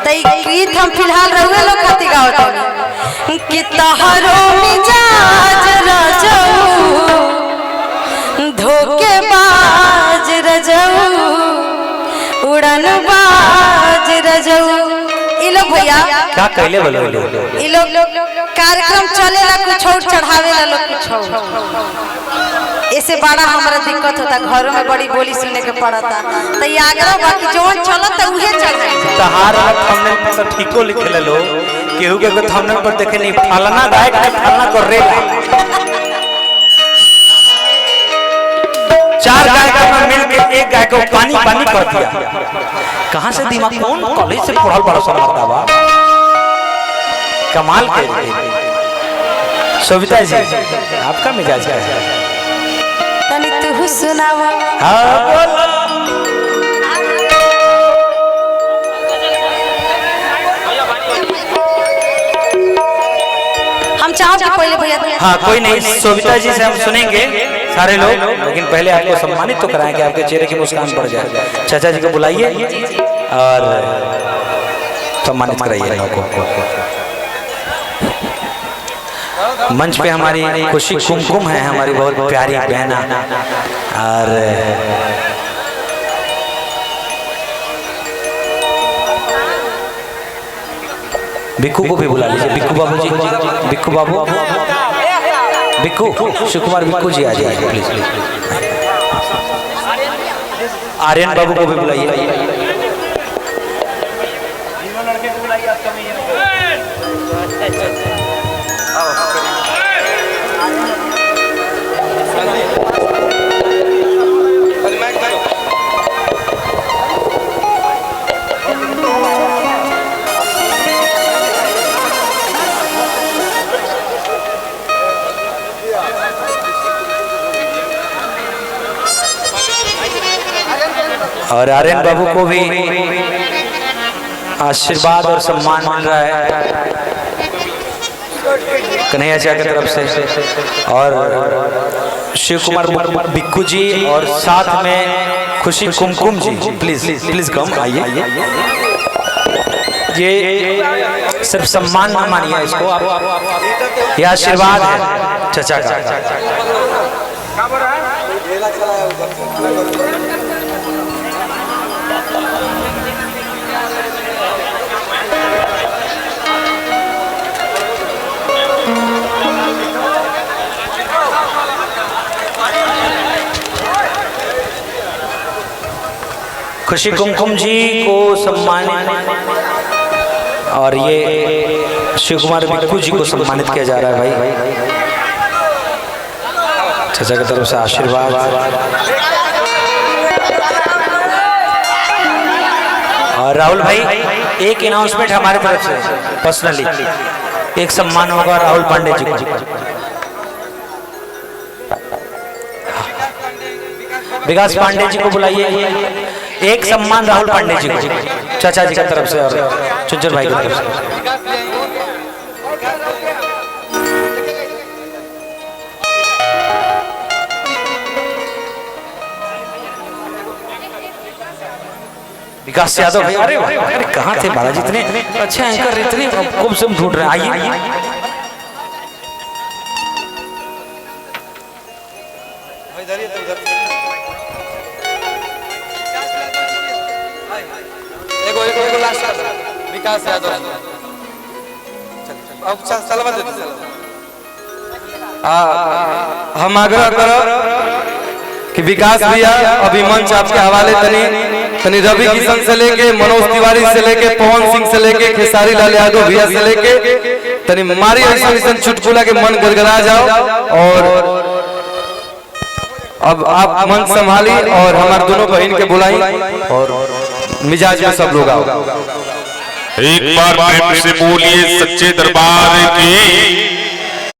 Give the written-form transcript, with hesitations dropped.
तई गीत हम फिलहाल रहुए लोग खाती गावत कि तहरो मिजाज रजऊ धोखेबाज रजऊ उड़न बाज रजऊ। इ लोग भैया क्या कहले बोलो इ लोग कार्यक्रम चलेला कुछ और चढ़ावेला लोग कुछ और। ऐसे बड़ा हमारा दिक्कत होता, घरों में बड़ी बोली सुनने के पड़ता, तो ये आग्रह बाकी जोन चलत उहे चढ़ाई तहार थंबनेल पर तो ठीको लिखेला लो केहू के थंबनेल पर देखे नहीं फलाना गायक ने फलाना कर रे चार गायक मिल के एक गायक को पानी पानी कर दिया। कहां से दिमाग कौन कॉलेज से पढ़ल बड़ा सा लगता बा कमाल के। सविता जी आपका मिजाज क्या है? तनी तू सुनावा। हां बोलो। हम चाहो कि पहले भैया हाँ कोई नहीं, सविता जी से हम सुनेंगे सारे लोग, लेकिन पहले आपको सम्मानित तो कराएंगे, आपके चेहरे की मुस्कान पड़ जाए। चाचा जी को बुलाइए और सम्मानित कराइए लोगों को। मंच पे हमारी खुशी कुमकुम है, हमारी बहुत प्यारी बहना, और बिक्कू को भी बुला लीजिए। बिक्कू बाबू जी, बिक्कू बाबू, बिक्कू शिवकुमार बिक्कू जी आ जाइए प्लीज प्लीज। आर्यन बाबू को भी बुलाइए। और आर्यन बाबू को भी आशीर्वाद और सम्मान मिल रहा है कन्हैया जी की तरफ से, और शिव कुमार बिक्कू जी और साथ में खुशी कुमकुम जी। प्लीज प्लीज कम आइए। ये सिर्फ सम्मान ना मानिए इसको आप, ये आशीर्वाद है चाचा का। खुशी कुमकुम जी को सम्मानित, और ये शिव कुमार बिक्कू जी को सम्मानित किया जा रहा है भाई, चाचा की तरफ से आशीर्वाद। और राहुल भाई एक अनाउंसमेंट हमारे तरफ से पर्सनली, एक सम्मान होगा राहुल पांडे जी को। विकास पांडे जी को बुलाइए, एक सम्मान राहुल पांडे जी को चाचा जी की तरफ से और चुंचर भाई की तरफ से। विकास यादव भाई, अरे अरे कहाँ थे बालाजी, इतने अच्छे एंकर, इतने खूब से ढूंढ रहे हैं। आइए विकास यादव हम आग्रह करो कि विकास भैया अभी मंच आपके हवाले तनी रवि किशन से लेके मनोज तिवारी से लेके पवन सिंह से लेके खेसारी लाल यादव भैया से लेके तनी मारी ऐसा चुटकुला के मन गदगदा जाओ। और अब आप मंच संभाली और हमारे दोनों बहन के बुलाई और मिजाज में सब लोग आओ। एक बार प्रेम से बोलिए सच्चे दरबार की।